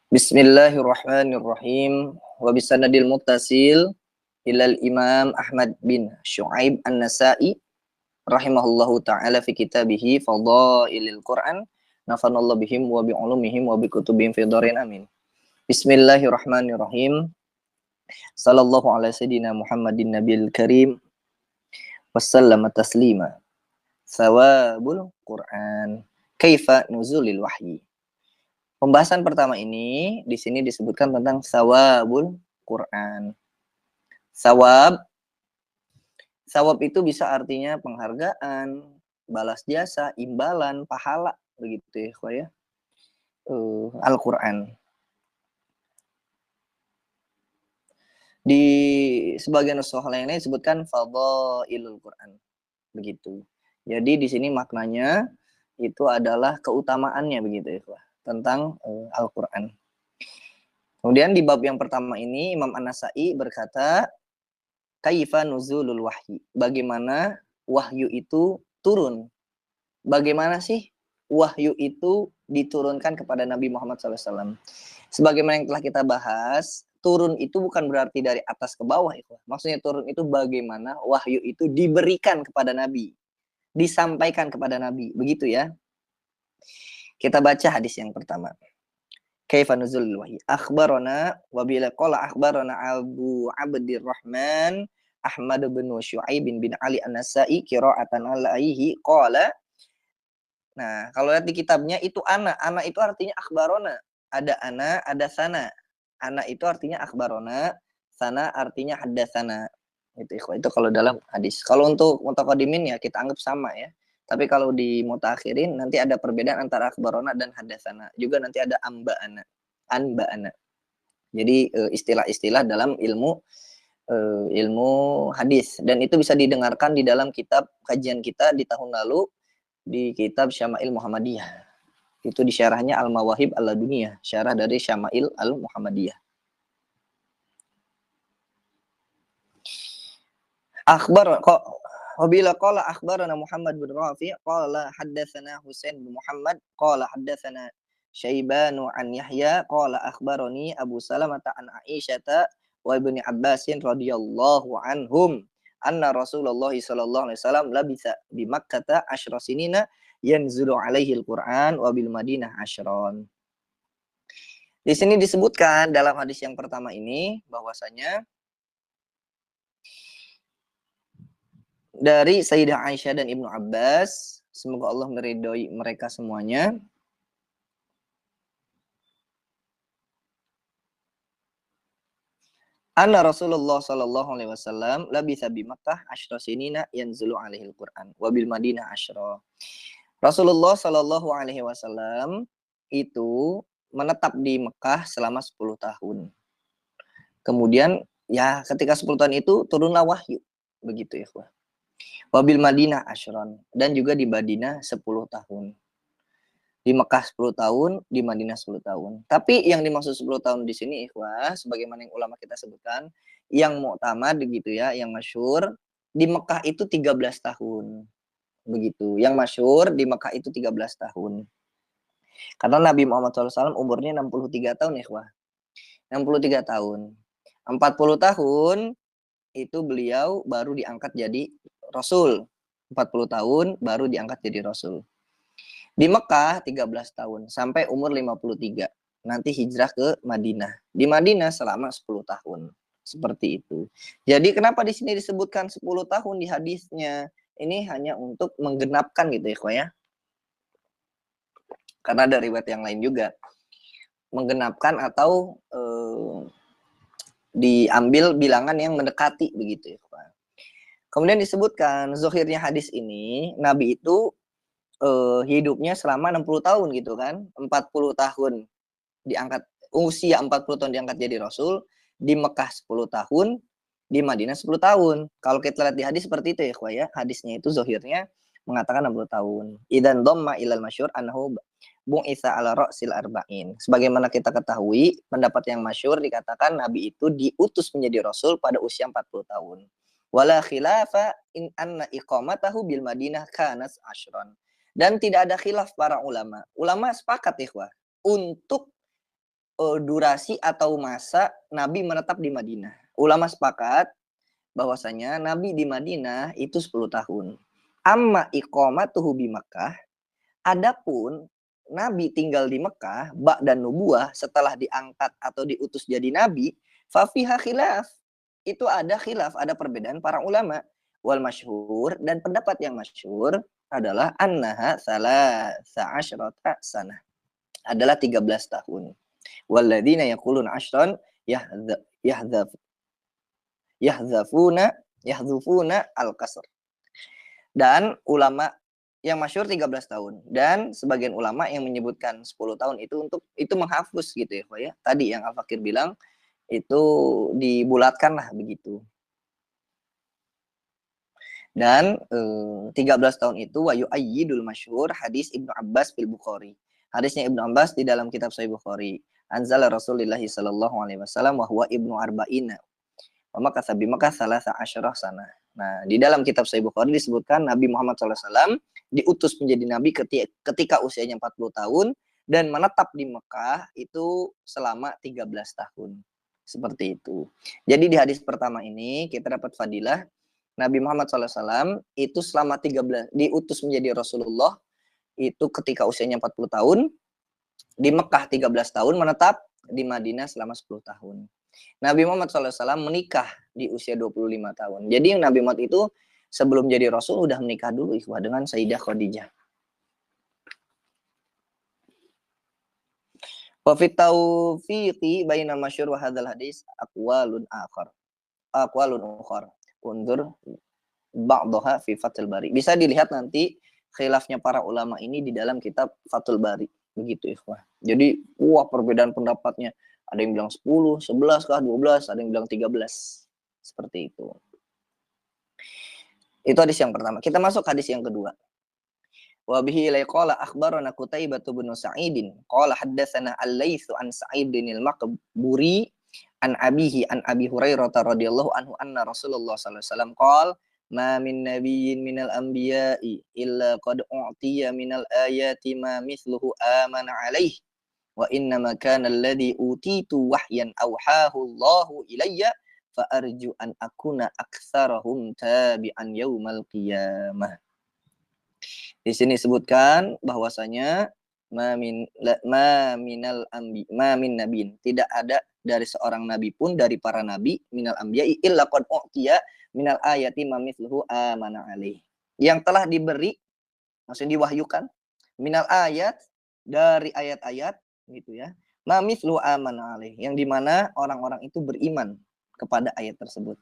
Bismillahirrahmanirrahim. Wa bisanadil muttasil ilal Imam Ahmad bin Syuaib An-Nasa'i rahimahullahu taala fi kitabih Fadailil Quran. Nafanallahu bihim wa bi'ulumihim wa bikutubihim fi dharin amin. Bismillahirrahmanirrahim. Sallallahu ala sayyidina Muhammadin nabiyil karim wassallama taslima. Thawabul Quran. Kaifa nuzulil wahyi. Pembahasan pertama ini di sini disebutkan tentang sawabul Quran. Sawab itu bisa artinya penghargaan, balas jasa, imbalan, pahala, begitu ya, Al-Quran. Di sebagian nushah lainnya disebutkan fadailul Quran, begitu. Jadi di sini maknanya itu adalah keutamaannya, begitu ya, tentang Al-Quran. Kemudian di bab yang pertama ini Imam An-Nasa'i berkata, kaifa nuzulul wahyi. Bagaimana wahyu itu turun? Bagaimana sih wahyu itu diturunkan kepada Nabi Muhammad SAW? Sebagaimana yang telah kita bahas, turun itu bukan berarti dari atas ke bawah. Maksudnya turun itu bagaimana wahyu itu diberikan kepada Nabi. Disampaikan kepada Nabi. Begitu ya. Kita baca hadis yang pertama. Kaifa nuzulul wahyi. Akhbarana wa bila qala akhbarana Abu Abdirrahman Ahmad bin Syuaib bin Ali An-Nasa'i qira'atan alaihi qala. Nah, kalau lihat di kitabnya itu ana itu artinya akhbarona. Ada ana, ada sana. Ana itu artinya akhbarona, sana artinya haddatsana. Itu kalau dalam hadis. Kalau untuk mutaqaddimin ya kita anggap sama ya. Tapi kalau di mutakhirin nanti ada perbedaan antara akhbarona dan haddatsana. Juga nanti ada amba'ana, anba'ana. Jadi istilah-istilah dalam ilmu hadis, dan itu bisa didengarkan di dalam kitab kajian kita di tahun lalu di kitab Syama'il Muhammadiyah. Itu di syarahnya Al-Mawahib Al-Laduniyah, syarah dari Syama'il Al-Muhammadiyah. Akhbar kok wabila qala akhbarana Muhammad bin Rafi' qala haddatsana Husain bin Muhammad qala haddatsana Syaibanu an Yahya qala akhbarani Abu Salamah an Aisyata wa Ibnu Abbasin radhiyallahu anhum anna Rasulullah sallallahu alaihi wasallam labisa bi Makkah asyra sinina yanzulu alaihi al-Qur'an wa bil Madinah asyron. Di sini disebutkan dalam hadis yang pertama ini bahwasanya dari Sayyidah Aisyah dan Ibnu Abbas, semoga Allah meridhoi mereka semuanya. Anna Rasulullah sallallahu alaihi wasallam labitha bi Makkah asyra sinina yanzulu alaihi al-Qur'an wa bil Madinah asyra. Rasulullah sallallahu alaihi wasallam itu menetap di Mekah selama 10 tahun. Kemudian ya ketika 10 tahun itu turunlah wahyu. Begitu ya, Wabil Madinah asyron, dan juga di Madinah 10 tahun. Di Mekah 10 tahun, di Madinah 10 tahun. Tapi yang dimaksud 10 tahun di sini ikhwah, sebagaimana yang ulama kita sebutkan, yang mu'tamad gitu ya, yang masyhur di Mekah itu 13 tahun. Begitu. Yang masyhur di Mekah itu 13 tahun. Karena Nabi Muhammad SAW umurnya 63 tahun ikhwah. 63 tahun. 40 tahun itu beliau baru diangkat jadi Rasul. 40 tahun baru diangkat jadi Rasul. Di Mekah 13 tahun sampai umur 53. Nanti hijrah ke Madinah. Di Madinah selama 10 tahun. Seperti itu. Jadi kenapa di sini disebutkan 10 tahun di hadisnya? Ini hanya untuk menggenapkan gitu ya. Karena ada riwayat yang lain juga. Menggenapkan atau diambil bilangan yang mendekati begitu ya. Kemudian disebutkan zohirnya hadis ini, Nabi itu hidupnya selama 60 tahun gitu kan. 40 tahun diangkat, usia 40 tahun diangkat jadi Rasul, di Mekah 10 tahun, di Madinah 10 tahun. Kalau kita lihat di hadis seperti itu ya, hadisnya itu zohirnya mengatakan 60 tahun. Idan dhamma ilal masyhur annahu bu'itsa ala ra'sil arba'in. Sebagaimana kita ketahui, pendapat yang masyhur dikatakan Nabi itu diutus menjadi Rasul pada usia 40 tahun. Wala khilafa in anna iqamatahu bil Madinah kanas asyran. Dan tidak ada khilaf para ulama. Ulama sepakat ikhwah untuk durasi atau masa Nabi menetap di Madinah. Ulama sepakat bahwasanya Nabi di Madinah itu 10 tahun. Amma iqamatuhu bi Makkah, adapun Nabi tinggal di Mekah ba'dan nubuwah setelah diangkat atau diutus jadi nabi, fa fiha khilaf. Itu ada khilaf, ada perbedaan para ulama. Wal masyhur, dan pendapat yang masyhur adalah annaha salasa asyrata sanah. Adalah 13 tahun. Walladzina yaquluna asyran yahdzafuna al-qasr. Dan ulama yang masyhur 13 tahun, dan sebagian ulama yang menyebutkan 10 tahun itu untuk itu menghapus gitu ya, Pak ya. Tadi yang Al-Fakir bilang itu dibulatkan lah begitu. Dan 13 tahun itu wa yu'ayyidul masyhur hadis Ibnu Abbas fil Bukhari. Hadisnya Ibnu Abbas di dalam kitab Sahih Bukhari. Anzala Rasulullah sallallahu alaihi wasallam wa huwa ibnu arba'ina. Wa makatha bi Makkah salasa asyarah sana. Nah, di dalam kitab Sahih Bukhari disebutkan Nabi Muhammad SAW diutus menjadi nabi ketika usianya 40 tahun dan menetap di Mekah itu selama 13 tahun. Seperti itu. Jadi di hadis pertama ini kita dapat fadilah Nabi Muhammad SAW itu selama 13 diutus menjadi Rasulullah itu ketika usianya 40 tahun, di Mekah 13 tahun, menetap di Madinah selama 10 tahun. Nabi Muhammad SAW menikah di usia 25 tahun. Jadi Nabi Muhammad itu sebelum jadi Rasul udah menikah dulu ikhwah dengan Sayyidah Khadijah. Wa fi tawfiqi baina masyhur wa hadzal hadis aqwalun ukhar. Undur ba'daha fi Fathul Bari. Bisa dilihat nanti khilafnya para ulama ini di dalam kitab Fathul Bari. Begitu ikhwah. Jadi perbedaan pendapatnya. Ada yang bilang 10, 11 kah, 12, ada yang bilang 13. Seperti itu. Itu hadis yang pertama. Kita masuk hadis yang kedua. Wa bihi qala akhbarana Qutaibah bin Sa'idin qala haddatsana Al-Laits an Sa'idin al-Maqburi an abihi an Abi Hurairah radhiyallahu anhu anna Rasulullah sallallahu alaihi wasallam qala ma min nabiyyin minal anbiya'i illa qad u'tiya minal ayati ma mithluhu amana alaihi wa inna ma kana alladhi utitu wahyan awhahu Allahu ilayya fa arju an akuna aktsarahum tabi'an yaumal qiyamah. Di sini disebutkan bahwasanya ma min nabiin, tidak ada dari seorang nabi pun dari para nabi minal anbiya'i illa qad u'tiya minal ayati ma mithluhu amana alaihi, yang telah diberi, maksudnya diwahyukan, minal ayat, dari ayat-ayat gitu ya, ma mithluhu amana alaihi, yang dimana orang-orang itu beriman kepada ayat tersebut.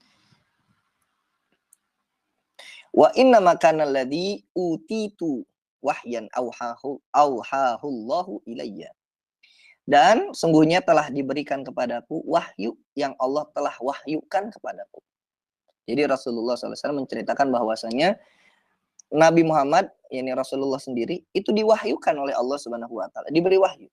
Wa inna makana alladhi utitu wahyan awhahu Allahu ilayya, dan sungguhnya telah diberikan kepadaku wahyu yang Allah telah wahyukan kepadaku. Jadi Rasulullah SAW menceritakan bahwasanya Nabi Muhammad, yakni Rasulullah sendiri, itu diwahyukan oleh Allah Subhanahu wa taala, diberi wahyu.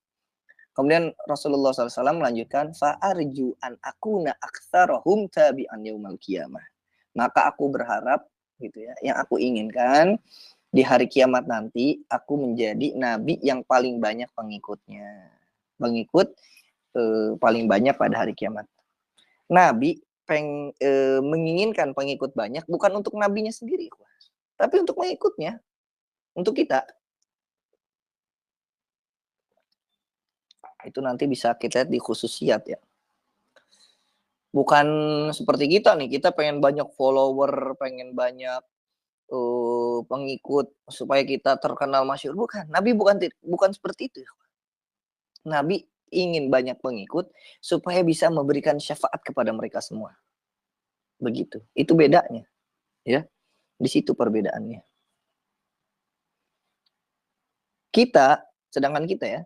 Kemudian Rasulullah SAW melanjutkan, fa arju an akuna aktsarahum tabi'an yaumal qiyamah. Maka aku berharap gitu ya, yang aku inginkan di hari kiamat nanti aku menjadi nabi yang paling banyak pengikutnya. Pengikut paling banyak pada hari kiamat. Nabi menginginkan pengikut banyak bukan untuk nabinya sendiri, tapi untuk pengikutnya, untuk kita. Itu nanti bisa kita lihat di khususiyat ya. Bukan seperti kita nih, kita pengen banyak follower, pengen banyak pengikut supaya kita terkenal masyhur. Bukan, Nabi bukan seperti itu. Nabi ingin banyak pengikut supaya bisa memberikan syafaat kepada mereka semua. Begitu. Itu bedanya. Ya. Di situ perbedaannya. Sedangkan kita ya,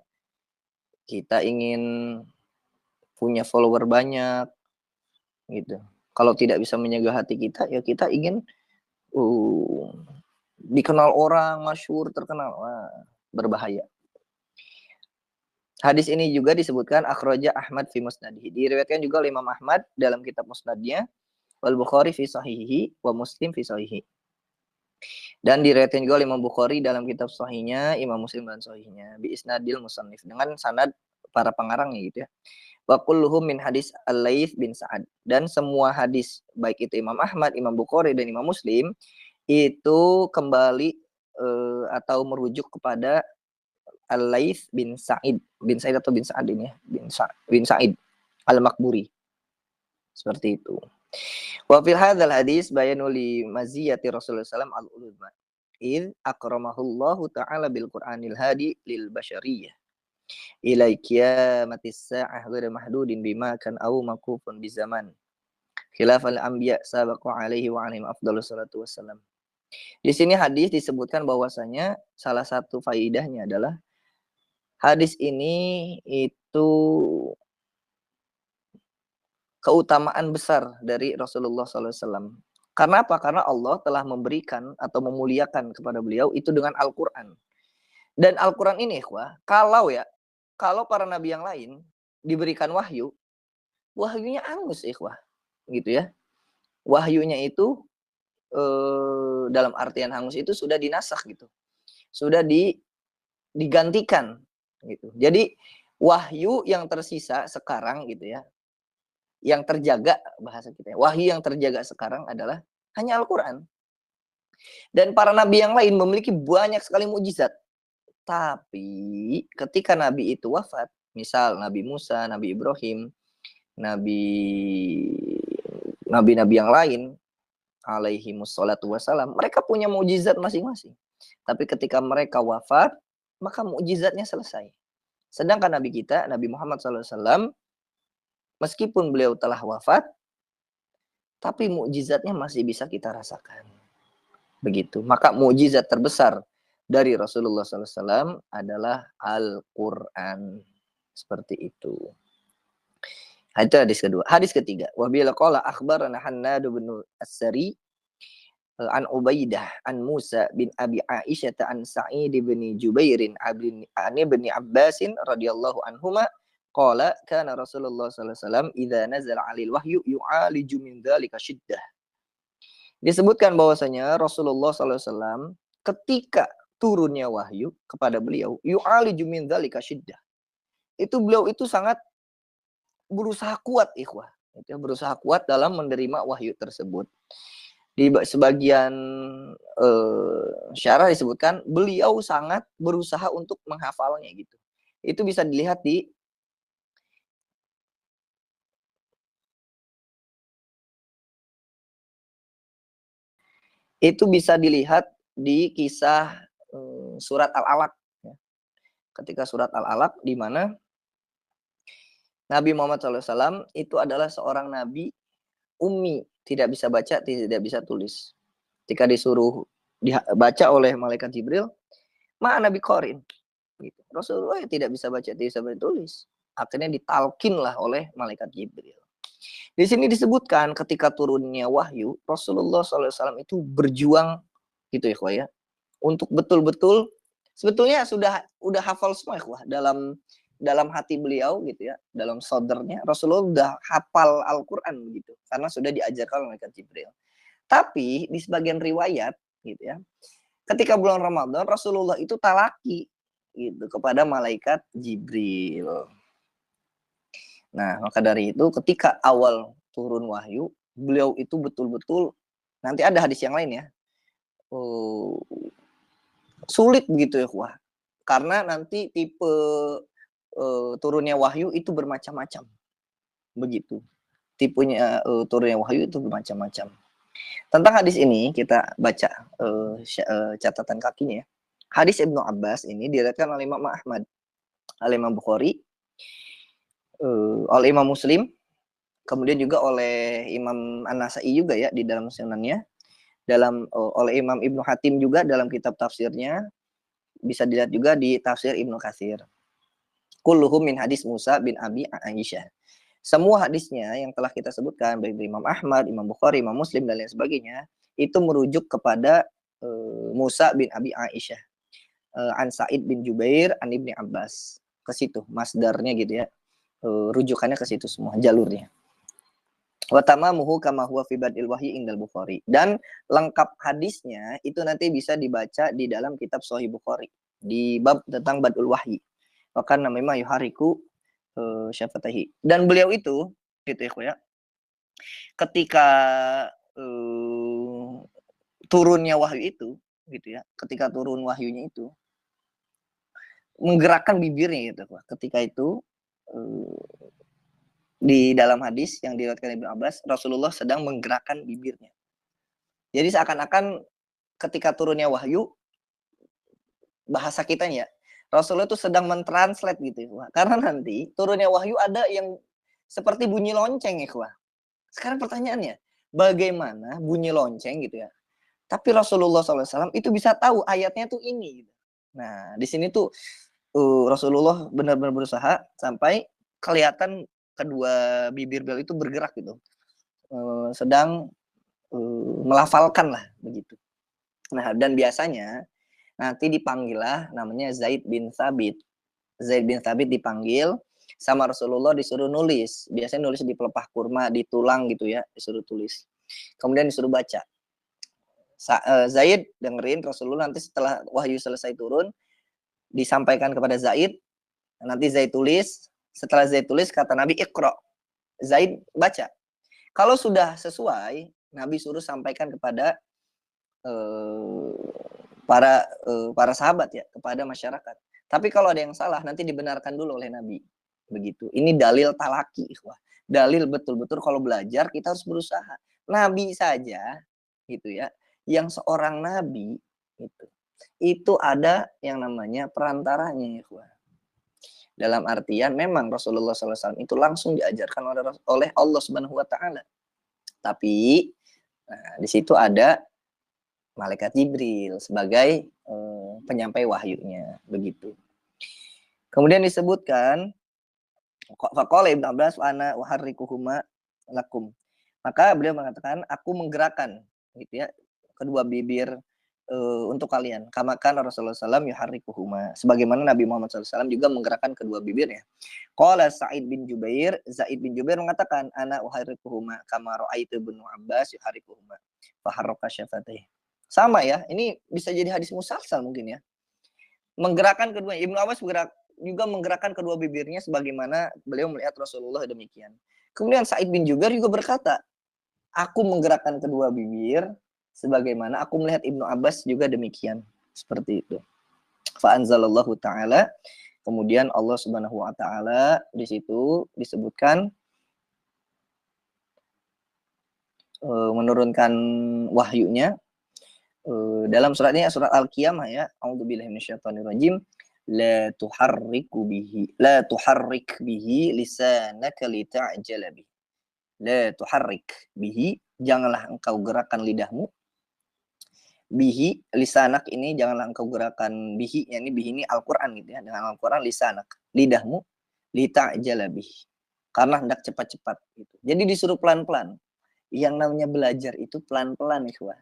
kita ingin punya follower banyak gitu. Kalau tidak bisa menjaga hati kita, ya kita ingin dikenal orang, masyhur, terkenal. Wah, berbahaya. Hadis ini juga disebutkan akhraja Ahmad fi musnadihi. Diriwayatkan juga oleh Imam Ahmad dalam kitab musnadnya, wal Bukhari fi sahihihi wa Muslim fi sahihi. Dan diriwayatkan juga oleh Imam Bukhari dalam kitab sahihnya, Imam Muslim dalam sahihnya, bi isnadil musannif, dengan sanad para pengarangnya gitu ya. Wa kulluhum min hadis Al-Laits bin Sa'ad. Dan semua hadis baik itu Imam Ahmad, Imam Bukhari dan Imam Muslim itu kembali atau merujuk kepada Al-Laits bin Sa'id atau bin Sa'ad ini ya, bin Sa'id Al-Makburi. Seperti itu. Wa fil hadzal hadis bayanu li maziyati Rasulullah sallallahu alaihi wasallam al-ulama. Id akramahullahu ta'ala bil Qur'anil hadi lil bashariyah. Ila qiyamatis sa'ah ghairu mahdudin bima kan au makufun bi zaman. Khilafal anbiya sabaqu alaihi wa alaihim afdhalus salatu wassalam. Di sini hadis disebutkan bahwasanya salah satu faidahnya adalah hadis ini itu keutamaan besar dari Rasulullah SAW. Karena apa? Karena Allah telah memberikan atau memuliakan kepada beliau itu dengan Al-Quran. Dan Al-Quran ini, kalau para nabi yang lain diberikan wahyu, wahyunya angus, gitu ya. Wahyunya itu dalam artian hangus itu sudah dinasakh gitu, sudah digantikan gitu. Jadi wahyu yang tersisa sekarang gitu ya, yang terjaga bahasa kita, wahyu yang terjaga sekarang adalah hanya Al-Quran. Dan para nabi yang lain memiliki banyak sekali mukjizat. Tapi ketika nabi itu wafat, misal Nabi Musa, Nabi Ibrahim, nabi-nabi yang lain alaihi wassalatu wassalam, mereka punya mukjizat masing-masing. Tapi ketika mereka wafat, maka mukjizatnya selesai. Sedangkan nabi kita, Nabi Muhammad SAW, meskipun beliau telah wafat, tapi mukjizatnya masih bisa kita rasakan. Begitu. Maka mukjizat terbesar dari Rasulullah SAW adalah Al-Quran. Seperti itu. Itu hadis kedua. Hadis ketiga. Wa bila qala akhbarana Hannad bin As-Sari an Ubaidah an Musa bin Abi Aisyah an Sa'id bin Jubairin an ibn Abbas radhiyallahu anhuma qala kana Rasulullah sallallahu alaihi wasallam idza nazala 'alil wahyu yu'aliju min dzalika syiddah. Disebutkan bahwasanya Rasulullah sallallahu alaihi wasallam ketika turunnya wahyu kepada beliau yu'aliju min dzalika syiddah. Itu beliau itu sangat berusaha kuat, berusaha kuat dalam menerima wahyu tersebut. Di sebagian syarah disebutkan beliau sangat berusaha untuk menghafalnya gitu. Itu bisa dilihat di kisah surat Al-Alaq. Ketika surat Al-Alaq di mana Nabi Muhammad SAW itu adalah seorang nabi ummi, tidak bisa baca, tidak bisa tulis. Ketika disuruh dibaca oleh malaikat Jibril, ma'ana biqarin. Gitu. Rasulullah tidak bisa baca, tidak bisa tulis. Akhirnya ditalkinlah oleh malaikat Jibril. Di sini disebutkan ketika turunnya wahyu, Rasulullah SAW itu berjuang gitu ya, untuk betul-betul sebetulnya udah hafal semua dalam hati beliau gitu ya, dalam sodernya Rasulullah udah hafal Al-Quran gitu, karena sudah diajarkan oleh malaikat Jibril. Tapi di sebagian riwayat gitu ya, ketika bulan Ramadan Rasulullah itu talaki gitu kepada malaikat Jibril. Nah, maka dari itu ketika awal turun wahyu, beliau itu betul-betul, nanti ada hadis yang lain ya, sulit begitu ya, karena nanti tipe turunnya wahyu itu bermacam-macam. Begitu. Tipenya turunnya wahyu itu bermacam-macam. Tentang hadis ini kita baca catatan kakinya. Hadis Ibnu Abbas ini diriwayatkan oleh Imam Ahmad, oleh Imam Bukhari, oleh Imam Muslim, kemudian juga oleh Imam An-Nasa'i juga ya di dalam sunannya, oleh Imam Ibnu Hatim juga dalam kitab tafsirnya, bisa dilihat juga di tafsir Ibnu Katsir. Kulluhum min hadis Musa bin Abi Aisyah. Semua hadisnya yang telah kita sebutkan baik dari Imam Ahmad, Imam Bukhari, Imam Muslim dan lain sebagainya itu merujuk kepada Musa bin Abi Aisyah, an Sa'id bin Jubair, an Ibni Abbas. Ke situ masdarnya gitu ya. Rujukannya ke situ semua jalurnya. Wa tamamuhu kama huwa fi badil wahyi indal Bukhari. Dan lengkap hadisnya itu nanti bisa dibaca di dalam kitab Sahih Bukhari di bab tentang badul wahyi. Bahkan namanya yuhariku syafataihi. Dan beliau itu gitu ya, ketika turunnya wahyu itu gitu ya, ketika turun wahyunya itu menggerakkan bibirnya gitu. Ketika itu di dalam hadis yang diriwayatkan Ibnu Abbas, Rasulullah sedang menggerakkan bibirnya. Jadi seakan-akan ketika turunnya wahyu, bahasa kitanya, Rasulullah itu sedang mentranslate gitu ya. Karena nanti turunnya wahyu ada yang seperti bunyi lonceng ya. Sekarang pertanyaannya, bagaimana bunyi lonceng gitu ya, tapi Rasulullah SAW itu bisa tahu ayatnya tuh ini. Nah, di sini tuh Rasulullah benar-benar berusaha sampai kelihatan kedua bibir beliau itu bergerak gitu, sedang melafalkan lah begitu. Nah, dan biasanya nanti dipanggil lah namanya Zaid bin Thabit. Zaid bin Thabit dipanggil sama Rasulullah, disuruh nulis. Biasanya nulis di pelepah kurma, di tulang gitu ya, disuruh tulis. Kemudian disuruh baca. Zaid dengerin Rasulullah, nanti setelah wahyu selesai turun disampaikan kepada Zaid, nanti Zaid tulis. Setelah Zaid tulis, kata Nabi, Iqra. Zaid baca. Kalau sudah sesuai, Nabi suruh sampaikan kepada para sahabat ya, kepada masyarakat. Tapi kalau ada yang salah, nanti dibenarkan dulu oleh Nabi. Begitu. Ini dalil talaki, ikhwah. Dalil betul-betul kalau belajar kita harus berusaha. Nabi saja, gitu ya, yang seorang nabi itu ada yang namanya perantaranya, ikhwah. Dalam artian memang Rasulullah SAW itu langsung diajarkan oleh Allah Subhanahu Wa Taala. Tapi di situ ada malaikat Jibril sebagai penyampai wahyunya, begitu. Kemudian disebutkan faqala Ibnu Abbas wa ana uharrikuhuma lakum. Maka beliau mengatakan aku menggerakkan gitu ya kedua bibir untuk kalian. Kama kana Rasulullah SAW yuharrikuhuma. Sebagaimana Nabi Muhammad SAW juga menggerakkan kedua bibirnya. Qala Sa'id bin Jubair, Zaid bin Jubair mengatakan ana uharrikuhuma kama ra'aitu Ibnu Abbas yuharrikuhuma. Faharraka syafatih. Sama ya, ini bisa jadi hadis musalsal mungkin ya. Menggerakkan kedua, Ibnu Abbas juga menggerakkan kedua bibirnya sebagaimana beliau melihat Rasulullah demikian. Kemudian Sa'id bin Jubair juga berkata, aku menggerakkan kedua bibir sebagaimana aku melihat Ibnu Abbas juga demikian. Seperti itu. Fa'anzalallahu ta'ala. Kemudian Allah Subhanahu wa taala di situ disebutkan menurunkan wahyunya dalam suratnya surat Al-Qiyamah ya. A'udzubillahi minasyaitonirrajim. La tuharrik bihi lisanaka lita'jala bihi. La tuharrik bihi, janganlah engkau gerakan lidahmu. Bihi, lisanak ini janganlah engkau gerakan bihi, ini bihi ini Al-Quran gitu ya. Dengan Al-Quran lisanak, lidahmu, lita'jala bihi. Karena hendak cepat-cepat gitu. Jadi disuruh pelan-pelan. Yang namanya belajar itu pelan-pelan ikhwah.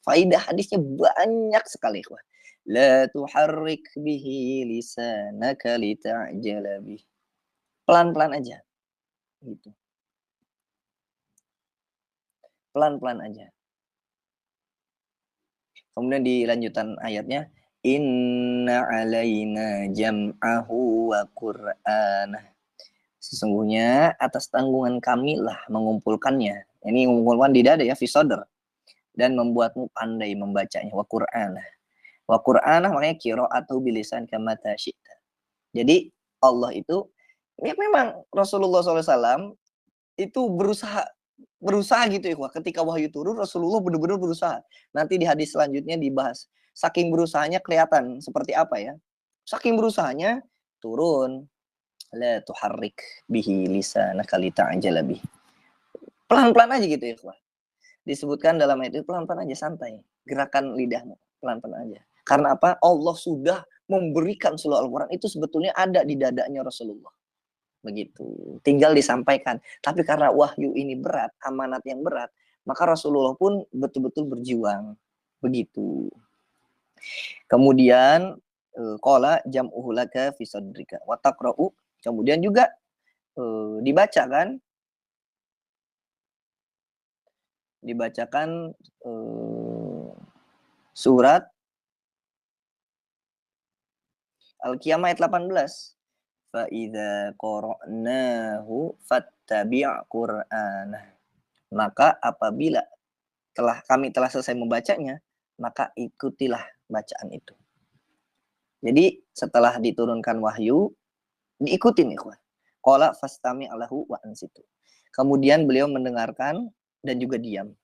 Faidah hadisnya banyak sekali ikhwah. La tuharrik bihi lisanaka lita'jala bihi. Pelan-pelan aja. Gitu. Pelan-pelan aja. Kemudian di lanjutan ayatnya, inna alaina jam'ahu wa qur'anah. Sesungguhnya atas tanggungan kami lah mengumpulkannya. Ini mengumpulkan di dada ya, fi sadr. Dan membuatmu pandai membacanya, wa qur'anah. Wa qur'anah makanya qira'atu bilisan kama tasyi'ta. Jadi Allah itu, ya memang Rasulullah SAW itu berusaha gitu ya, ketika wahyu turun Rasulullah benar-benar berusaha. Nanti di hadis selanjutnya dibahas. Saking berusahanya kelihatan seperti apa ya. Saking berusahanya turun. La tuharrik bihi lisanaka lita'jala bihi. Pelan-pelan aja gitu ya, disebutkan dalam ayat itu pelan-pelan aja, santai. Gerakan lidahmu pelan-pelan aja. Karena apa? Allah sudah memberikan seluruh Al-Quran itu sebetulnya ada di dadanya Rasulullah. Begitu. Tinggal disampaikan. Tapi karena wahyu ini berat, amanat yang berat, maka Rasulullah pun betul-betul berjuang. Begitu. Kemudian qala jam'uhu laka fi sadrika wa taqra'u. Kemudian juga dibacakan surat Al-Qiyamah ayat 18. fa idza qara'nahu fattabi' qur'anah. Maka apabila kami telah selesai membacanya, maka ikutilah bacaan itu. Jadi setelah diturunkan wahyu, diikutin ikhwan. Qala fastami' lahu wa ansitu. Kemudian beliau mendengarkan dan juga diam.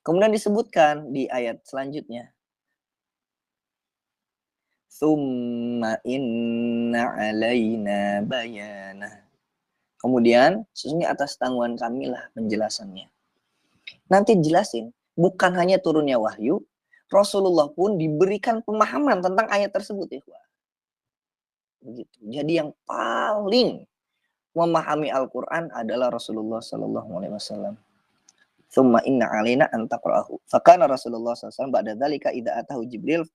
Kemudian disebutkan di ayat selanjutnya, Tsumma inna alaina bayana. Kemudian sesungguhnya atas tanggungan kami lah penjelasannya. Nanti jelasin, bukan hanya turunnya wahyu, Rasulullah pun diberikan pemahaman tentang ayat tersebut ya. Begitu. Jadi yang paling memahami Al-Qur'an adalah Rasulullah sallallahu alaihi wasallam. Tsumma inna alaina an taqra'ahu. Fakana Rasulullah sallallahu alaihi wasallam ba'da dzalika idza atahu Jibril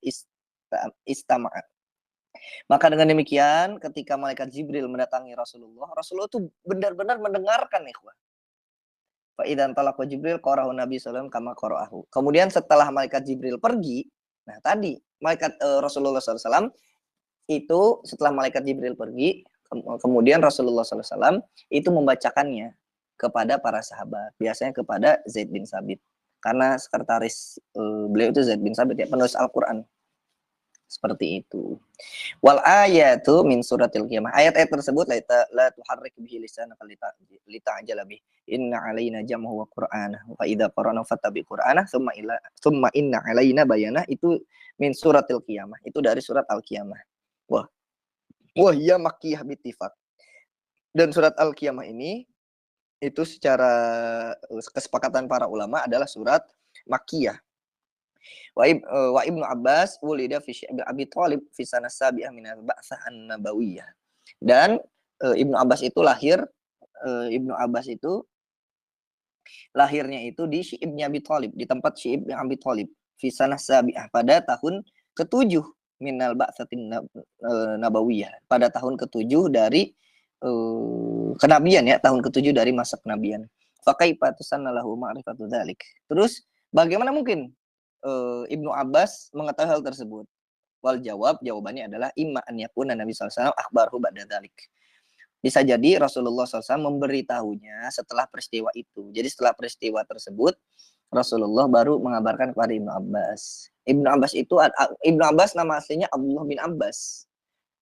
istama'a. Maka dengan demikian ketika malaikat Jibril mendatangi Rasulullah, Rasulullah itu benar-benar mendengarkan ikhwah. Fa idzan talaqa Jibril qara'ahu Nabi sallallahu alaihi wasallam kama qara'ahu. Kemudian setelah malaikat Jibril pergi, nah tadi malaikat Rasulullah sallallahu alaihi wasallam itu setelah malaikat Jibril pergi, kemudian Rasulullah sallallahu alaihi wasallam itu membacakannya kepada para sahabat, biasanya kepada Zaid bin Sabit. Karena sekretaris beliau itu Zaid bin Sabit ya, penulis Al-Qur'an. Seperti itu. Wal ayatu min suratil qiyamah. Ayat-ayat tersebut la tuharrik bihi lisanaka lita'jala bih. Inna alaina jam'ahu wa qur'anahu. Fa idza qara'na fattabi qur'anah tsumma inna alaina bayanah. Itu min suratil qiyamah. Itu dari surat Al-Qiyamah. Wah iya makkiyah bittifaq. Dan surat Al-Qiyamah ini itu secara kesepakatan para ulama adalah surat makkiyah. Wa Ibnu Abbas wulida fi Syi'bi Abi Thalib fi sanah sabi'ah min al-ba'tsah an-nabawiyah. Dan Ibnu Abbas itu lahirnya itu di Syi'ibnya Abi Thalib, di tempat Syi'ibnya Abi Thalib fi sanah sabi'ah pada tahun ke-7 minal ba'tsatin nabawiyah, pada tahun ke-7 dari kenabian ya, tahun ke-7 dari masa kenabian. Fa kaifa tusanna lahu ma'rifatu dzalik. Terus bagaimana mungkin Ibnu Abbas mengetahui hal tersebut? Wal jawabannya adalah imma an yakuna Nabi sallallahu alaihi wasallam akhbarhu ba'da dzalik. Bisa jadi Rasulullah SAW memberitahunya setelah peristiwa itu. Jadi setelah peristiwa tersebut, Rasulullah baru mengabarkan kepada Ibnu Abbas. Ibnu Abbas nama aslinya Abdullah bin Abbas.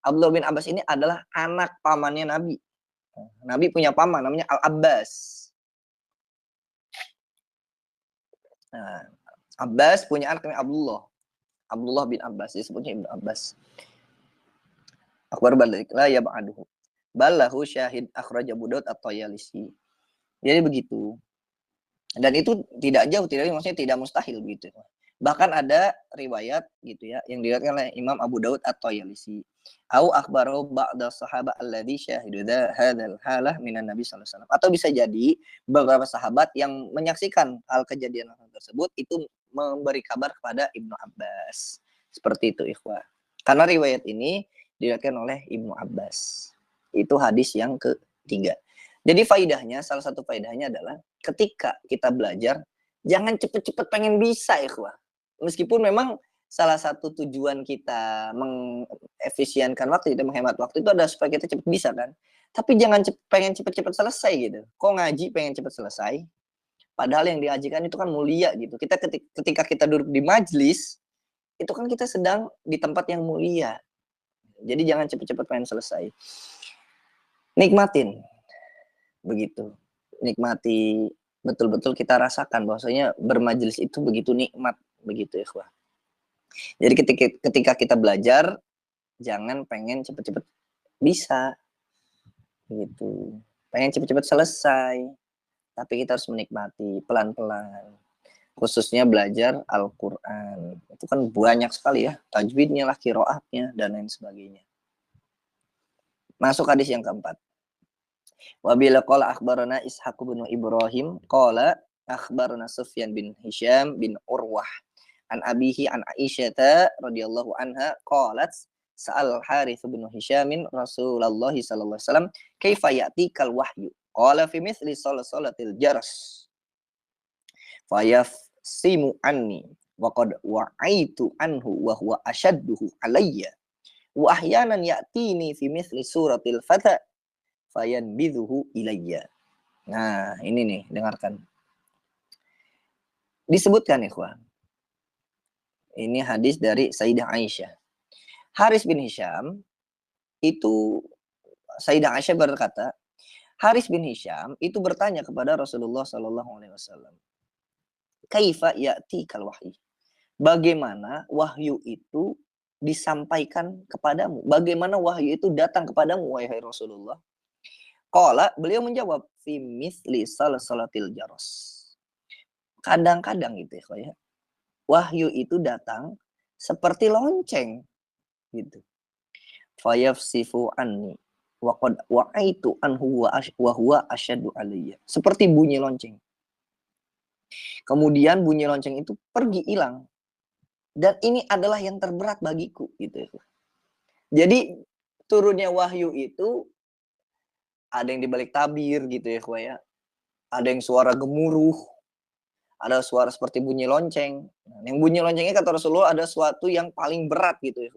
Abdullah bin Abbas ini adalah anak pamannya Nabi. Nabi punya paman namanya Al-Abbas. Nah, Abbas punya anak namanya Abdullah bin Abbas, disebutnya Ibnu Abbas. Akbar balik la ya ba'duhu. Ballahu syahid akhraja Abu Daud at-Tayalisi. Jadi begitu. Dan itu tidak jauh, maksudnya tidak mustahil begitu. Bahkan ada riwayat gitu ya yang diriwayatkan oleh Imam Abu Daud at-Tayalisi. Au akhbaru ba'da sahabat alladzi syahidu hadzal halah minan Nabi sallallahu alaihi wasallam. Atau bisa jadi beberapa sahabat yang menyaksikan hal kejadian tersebut itu memberi kabar kepada Ibnu Abbas. Seperti itu ikhwah. Karena riwayat ini diriwayatkan oleh Ibnu Abbas. Itu hadis yang ketiga. Jadi salah satu faidahnya adalah ketika kita belajar, jangan cepet-cepet pengen bisa ikhwah. Meskipun memang salah satu tujuan kita mengefisienkan waktu, kita menghemat waktu itu adalah supaya kita cepat bisa kan. Tapi jangan pengen cepet-cepet selesai gitu. Kok ngaji pengen cepet selesai? Padahal yang diajikan itu kan mulia gitu. Kita ketika kita duduk di majlis, itu kan kita sedang di tempat yang mulia. Jadi jangan cepet-cepet pengen selesai. Nikmatin. Begitu. Nikmati betul-betul, kita rasakan bahwasanya bermajelis itu begitu nikmat, begitu ikhwah. Jadi ketika kita belajar, jangan pengen cepet-cepet bisa, gitu. Pengen cepet-cepet selesai, tapi kita harus menikmati pelan-pelan. Khususnya belajar Al-Quran. Itu kan banyak sekali ya, tajwidnya lah, qiraatnya, dan lain sebagainya. Masuk hadis yang keempat. Wa bila qala akhbarana Ishaq bin Ibrahim qala akhbarana Sufyan bin Hisham bin Urwah an abihi an Aisyah radhiyallahu anha qalat sa'al Harits bin Hisham Rasulullah sallallahu alaihi wasallam kaifa ya'tikal wahyu qala fi mithli salatil jaras fayafsimu anni wa qad wa'aitu anhu wa huwa ashadduhu alayya wa ahyanan ya'tini fi mithli suratil fata fayanbidhuhu ilayya. Nah, ini nih, dengarkan. Disebutkan ikhwan. Ini hadis dari Sayyidah Aisyah. Haris bin Hisham itu, Sayyidah Aisyah berkata, Haris bin Hisham itu bertanya kepada Rasulullah Shallallahu Alaihi Wasallam, kaifa ya'tikal wahyi? Bagaimana wahyu itu disampaikan kepadamu? Bagaimana wahyu itu datang kepadamu, wahai Rasulullah? Qala, beliau menjawab, fi mithli salatil jaros. Kadang-kadang gitu ya, wahyu itu datang seperti lonceng gitu. Fayafsifu anni wa qad wa'aitu anhu wa huwa asyaddu alayya. Seperti bunyi lonceng. Kemudian bunyi lonceng itu pergi hilang. Dan ini adalah yang terberat bagiku gitu ya. Jadi turunnya wahyu itu ada yang dibalik tabir gitu ya. Ada yang suara gemuruh, ada suara seperti bunyi lonceng. Nah, yang bunyi loncengnya kata Rasulullah ada suatu yang paling berat gitu ya.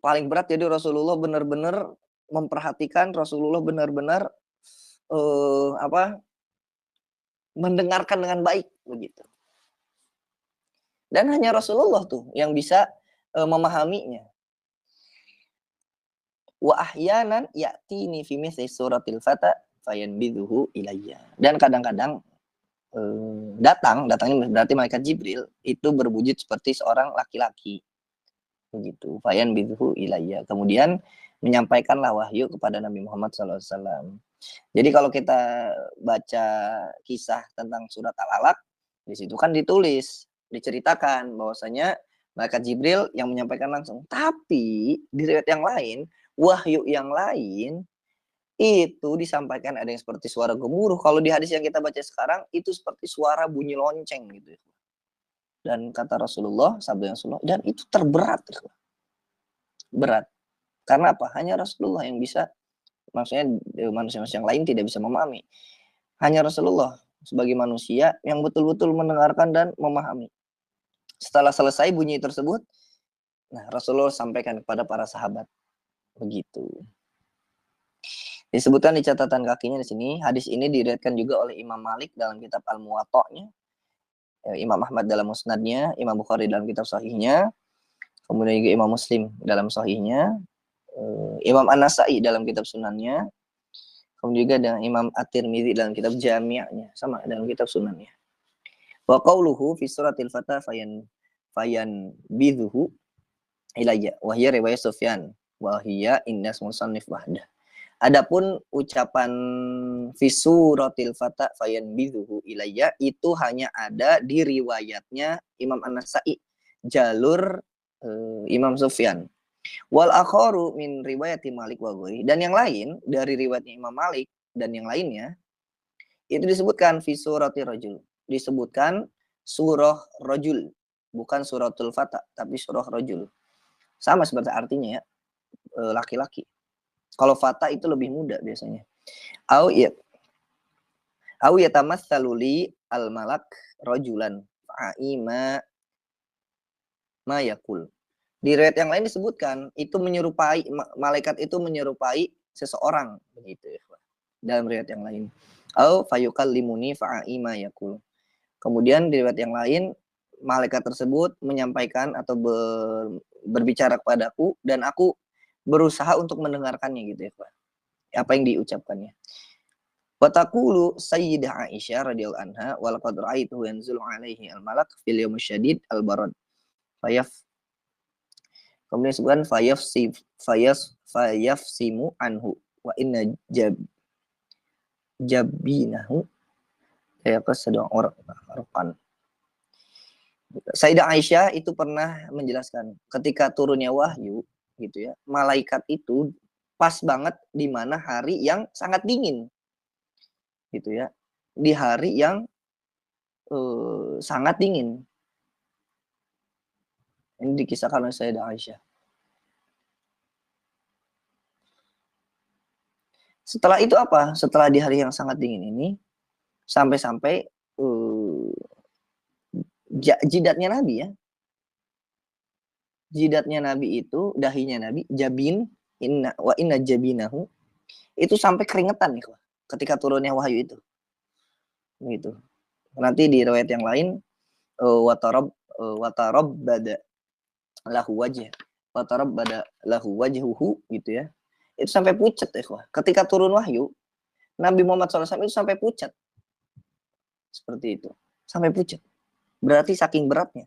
Paling berat, jadi Rasulullah benar-benar memperhatikan, Rasulullah benar-benar mendengarkan dengan baik begitu. Dan hanya Rasulullah tuh yang bisa memahaminya. Wa ahyanan ya'tini fi mithli suratil fata fayanbidhuhu ilayya. Dan kadang-kadang datangnya berarti malaikat Jibril itu berwujud seperti seorang laki-laki begitu. Fayanbidhuhu ilayya. Kemudian menyampaikanlah wahyu kepada Nabi Muhammad SAW. Jadi kalau kita baca kisah tentang surat Al-Alaq, di situ kan ditulis, diceritakan bahwasanya malaikat Jibril yang menyampaikan langsung. Tapi di riwayat yang lain, wahyu yang lain itu disampaikan ada yang seperti suara gemuruh. Kalau di hadis yang kita baca sekarang itu seperti suara bunyi lonceng gitu. Dan kata Rasulullah, sabda Rasulullah, dan itu terberat. Berat. Karena apa? Hanya Rasulullah yang bisa, maksudnya manusia-manusia yang lain tidak bisa memahami. Hanya Rasulullah sebagai manusia yang betul-betul mendengarkan dan memahami. Setelah selesai bunyi tersebut, nah Rasulullah sampaikan kepada para sahabat. Begitu. Disebutkan di catatan kakinya di sini, hadis ini diriwayatkan juga oleh Imam Malik dalam kitab Al-Muwatta'nya, Imam Ahmad dalam Musnadnya, Imam Bukhari dalam kitab Sahihnya, kemudian juga Imam Muslim dalam Sahihnya, Imam An-Nasa'i dalam kitab Sunannya, kemudian juga dengan Imam At-Tirmidzi dalam kitab Jami'nya, sama dalam kitab Sunannya. Wa qauluhu fi suratil Fatah fayanbidhuhu ilayya wa hiya riwayat Sufyan wa hiya innas musannif wahdah. Adapun ucapan fi suratil Fatah fayanbidhuhu ilayya itu hanya ada di riwayatnya Imam An-Nasa'i, jalur Imam Sufyan. Wal akharu min riwayati Malik wa ghairi, dan yang lain dari riwayatnya Imam Malik dan yang lainnya itu disebutkan fi surati rajul, disebutkan surah rajul, bukan suratul Fatah tapi surah rajul. Sama seperti artinya ya, laki-laki. Kalau Fatah itu lebih muda biasanya. Au yatamatsalu li al malak rajulan fa'ima ma yakul. Di riwayat yang lain disebutkan itu menyerupai, malaikat itu menyerupai seseorang begitu ya. Dalam riwayat yang lain, au fayukallimuni fa'ima yakul. Kemudian di riwayat yang lain malaikat tersebut menyampaikan atau berbicara kepadaku dan aku berusaha untuk mendengarkannya gitu ya, Pak. Apa yang diucapkannya. Wa taqulu Sayyidah Aisyah radhiyallahu anha wa laqad ra'aituhu yanzilu alaihi al-malak fil yawm syadid al-barad. Kemudian disebutkan fayafsimu anhu wa inna jabinahu sedang orang. Sayyidah Aisyah itu pernah menjelaskan ketika turunnya wahyu gitu ya, malaikat itu pas banget di mana hari yang sangat dingin gitu ya, di hari yang sangat dingin. Ini dikisahkan oleh Sayyidah Aisyah. Setelah itu apa? Setelah di hari yang sangat dingin ini, sampai-sampai jidatnya Nabi ya, jidatnya Nabi itu, dahinya Nabi, jabin, inna jabinahu, itu sampai keringetan nih, ketika turunnya wahyu itu. Gitu. Nanti di riwayat yang lain, watarab bada lahu wajh, watarab bada lahu wajhuhu, gitu ya. Itu sampai pucat ya, ketika turun wahyu, Nabi Muhammad SAW itu sampai pucat. Seperti itu. Sampai pucat. Berarti saking beratnya.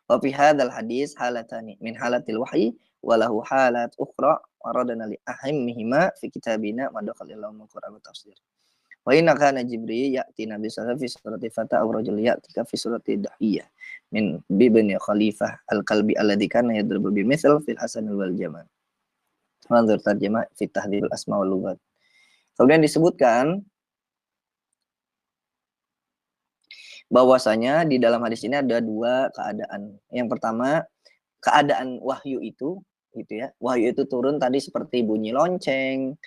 Wa fi hadzal hadis halatani min halatil wahyi walahu halat ukhra waradana li ahammihima fi kitabina madkhal ilmu Qur'an wa tafsir. Wa inna kana Jibril ya'ti Nabi sallallahu alaihi wasallam fi surati fata aw rajul ya'ti fi surati dahiyah min bibni Khalifah al-Qalbi alladhi kana yadribu bi misl fil hasan wal jamal. Manzur tarjamah fi tahdhib al-asma wal lughat. Kemudian disebutkan bahwasanya di dalam hadis ini ada dua keadaan. Yang pertama, keadaan wahyu itu, gitu ya. Wahyu itu turun tadi seperti bunyi lonceng,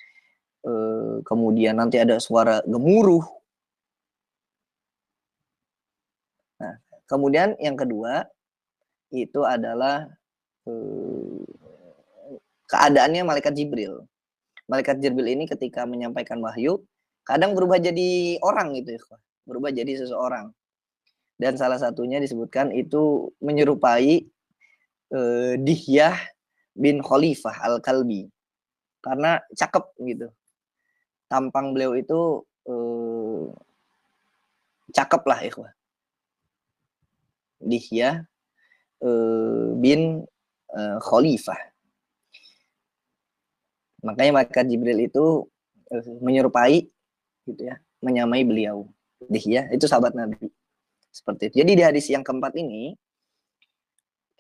kemudian nanti ada suara gemuruh. Nah, kemudian yang kedua itu adalah keadaannya malaikat Jibril. Malaikat Jibril ini ketika menyampaikan wahyu, kadang berubah jadi orang gitu ya, berubah jadi seseorang. Dan salah satunya disebutkan itu menyerupai Dihyah bin Khalifah al-Kalbi. Karena cakep gitu. Tampang beliau itu cakep lah ikhwah. Dihyah bin Khalifah. Makanya malaikat Jibril itu menyerupai gitu ya, menyamai beliau. Dihyah itu sahabat Nabi. Seperti itu. Jadi di hadis yang keempat ini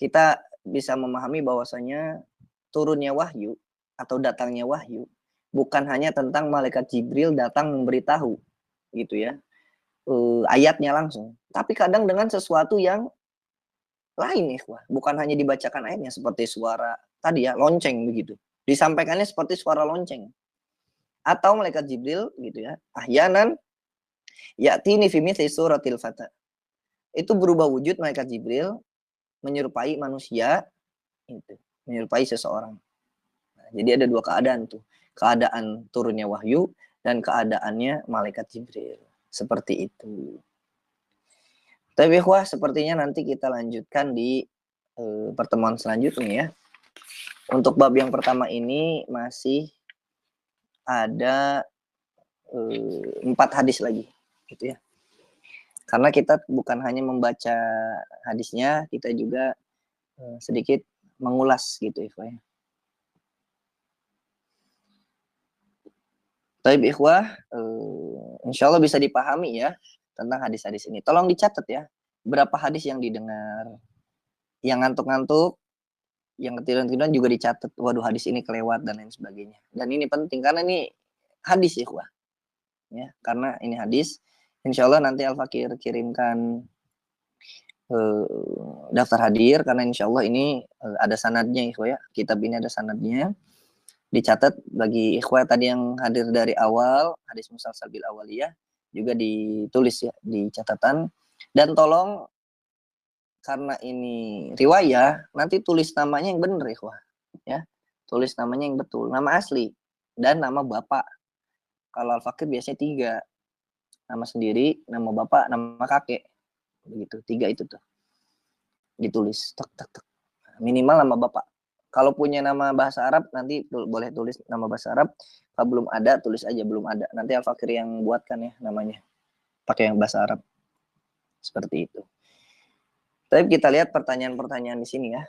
kita bisa memahami bahwasanya turunnya wahyu atau datangnya wahyu bukan hanya tentang malaikat Jibril datang memberitahu gitu ya, ayatnya langsung, tapi kadang dengan sesuatu yang lain ikhwah, bukan hanya dibacakan ayatnya seperti suara tadi ya, lonceng begitu. Disampaikannya seperti suara lonceng. Atau malaikat Jibril gitu ya, ahyanan ya'tini fi mithli suratil fata. Itu berubah wujud malaikat Jibril menyerupai manusia, itu menyerupai seseorang. Nah, jadi ada dua keadaan tuh, keadaan turunnya wahyu dan keadaannya malaikat Jibril. Seperti itu. Tapi ikhwah, sepertinya nanti kita lanjutkan di pertemuan selanjutnya ya. Untuk bab yang pertama ini masih ada 4 hadis lagi, gitu ya. Karena kita bukan hanya membaca hadisnya, kita juga sedikit mengulas gitu ikhwah. Tapi ikhwah, insya Allah bisa dipahami ya tentang hadis-hadis ini. Tolong dicatat ya, berapa hadis yang didengar. Yang ngantuk-ngantuk, yang ketiduran-ketiduran juga dicatat. Waduh, hadis ini kelewat dan lain sebagainya. Dan ini penting karena ini hadis ikhwah. Ya, karena ini hadis. Insya Allah nanti Al-Fakir kirimkan daftar hadir karena insya Allah ini ada sanadnya ikhwah ya. Kitab ini ada sanadnya. Dicatat bagi ikhwah tadi yang hadir dari awal, hadis musalsal bil awaliyah juga ditulis ya di catatan. Dan tolong karena ini riwayah, nanti tulis namanya yang benar ikhwah ya. Tulis namanya yang betul, nama asli dan nama bapak. Kalau Al-Fakir biasanya 3. Nama sendiri, nama bapak, nama kakek. Begitu, 3 itu tuh. Ditulis, tek tek tek. Minimal nama bapak. Kalau punya nama bahasa Arab nanti boleh tulis nama bahasa Arab. Kalau belum ada tulis aja belum ada. Nanti Al-Fakir yang buatkan ya namanya. Pakai yang bahasa Arab. Seperti itu. Tapi kita lihat pertanyaan-pertanyaan di sini ya.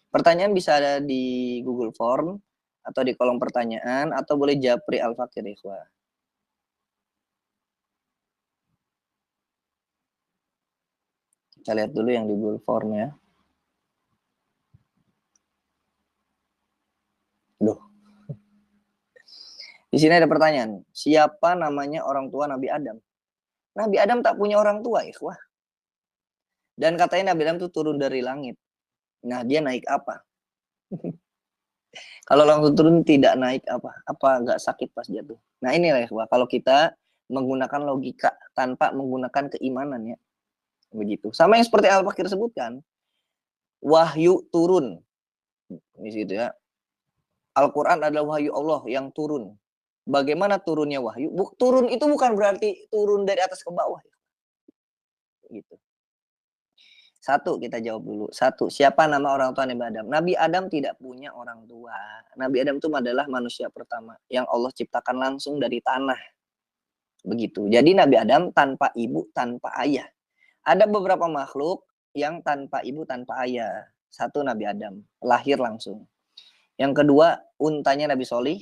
Pertanyaan bisa ada di Google Form atau di kolom pertanyaan atau boleh japri Al-Fakir ikhwah. Kita lihat dulu yang di Google Form ya. Duh. Di sini ada pertanyaan. Siapa namanya orang tua Nabi Adam? Nabi Adam tak punya orang tua, ikhwah. Dan katanya Nabi Adam itu turun dari langit. Nah, dia naik apa? Kalau langsung turun tidak naik apa? Apa nggak sakit pas jatuh? Nah, inilah ikhwah. Kalau kita menggunakan logika tanpa menggunakan keimanan ya. Begitu. Sama yang seperti Al-Fakir sebutkan. wahyu turun. Di situ ya. Al-Quran adalah wahyu Allah yang turun. Bagaimana turunnya wahyu? Turun itu bukan berarti turun dari atas ke bawah. Gitu. Satu, kita jawab dulu. Satu, siapa nama orang tua Nabi Adam? Nabi Adam tidak punya orang tua. Nabi Adam itu adalah manusia pertama yang Allah ciptakan langsung dari tanah. Begitu. Jadi Nabi Adam tanpa ibu, tanpa ayah. Ada beberapa makhluk yang tanpa ibu, tanpa ayah. Satu, Nabi Adam, lahir langsung. Yang kedua, untanya Nabi Solih.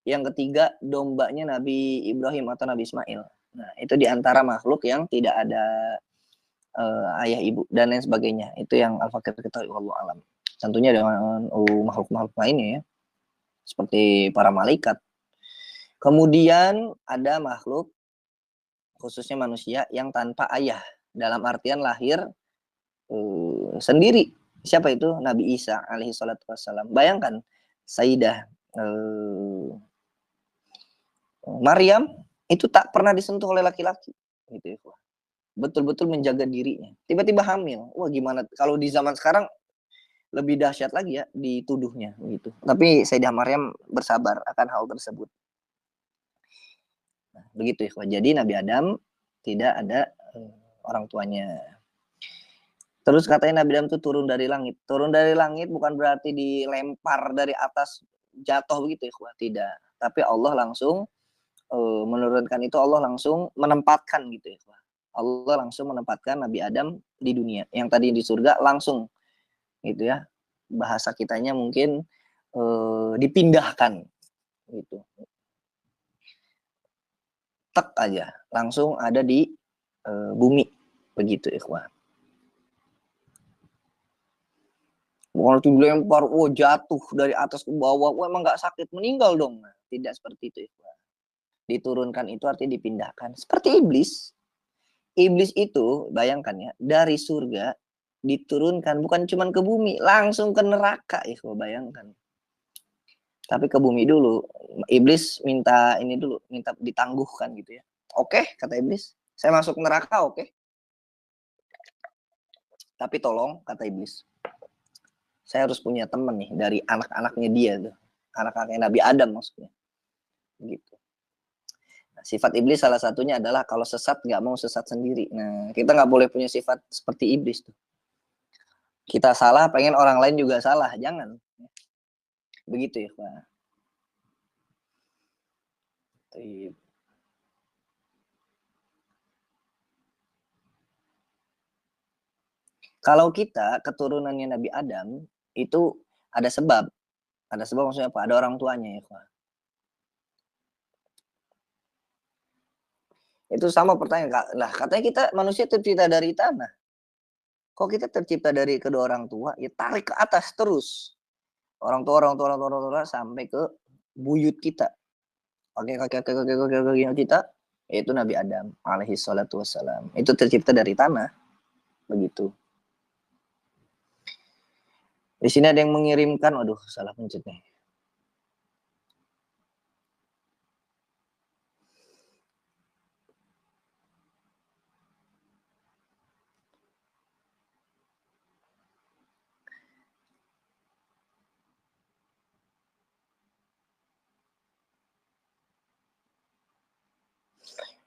Yang ketiga, dombanya Nabi Ibrahim atau Nabi Ismail. Nah, itu diantara makhluk yang tidak ada ayah ibu dan lain sebagainya. Itu yang Al-Fakir ketahui, wallahu alam. Tentunya dengan makhluk-makhluk lainnya ya, seperti para malaikat. Kemudian ada makhluk, khususnya manusia, yang tanpa ayah. Dalam artian lahir sendiri. Siapa itu? Nabi Isa alaihi salatu wassalam. Bayangkan, Sayyidah Maryam itu tak pernah disentuh oleh laki-laki. Gitu ya. Betul-betul menjaga dirinya. Tiba-tiba hamil. Wah, gimana kalau di zaman sekarang lebih dahsyat lagi ya dituduhnya gitu. Tapi Sayyidah Maryam bersabar akan hal tersebut. Nah, begitu ya. Jadi Nabi Adam tidak ada orang tuanya. Terus katanya Nabi Adam itu turun dari langit. Turun dari langit bukan berarti dilempar dari atas jatuh begitu ya. Tidak. Tapi Allah langsung menurunkan itu, Allah langsung menempatkan gitu ya. Allah langsung menempatkan Nabi Adam di dunia. Yang tadi di surga langsung gitu ya. Bahasa kitanya mungkin dipindahkan gitu. Tek aja langsung ada di bumi begitu ikhwan. Bukan dilempar, jatuh dari atas ke bawah, emang nggak sakit, meninggal dong. Nah, tidak seperti itu ikhwan. Diturunkan itu artinya dipindahkan. Seperti iblis. Iblis itu, bayangkan ya, dari surga diturunkan bukan cuma ke bumi, langsung ke neraka, bayangkan. Tapi ke bumi dulu. Iblis minta ini dulu, minta ditangguhkan gitu ya. Oke, kata iblis, saya masuk neraka, oke. Tapi tolong, kata iblis, saya harus punya teman nih dari anak-anaknya dia tuh. Anak-anaknya Nabi Adam maksudnya. Gitu. Sifat iblis salah satunya adalah kalau sesat nggak mau sesat sendiri. Nah, kita nggak boleh punya sifat seperti iblis tuh. Kita salah, pengen orang lain juga salah. Jangan. Begitu ya, Pak. Kalau kita keturunannya Nabi Adam, itu ada sebab. Ada sebab maksudnya apa? Ada orang tuanya ya, Pak. Itu sama pertanyaan. Lah, katanya kita manusia tercipta dari tanah. Kok kita tercipta dari kedua orang tua? Ya tarik ke atas terus. Orang tua sampai ke buyut kita. Kakek kita, yaitu Nabi Adam alaihi salatu wassalam. Itu tercipta dari tanah. Begitu. Di sini ada yang mengirimkan, waduh, salah pencet nih.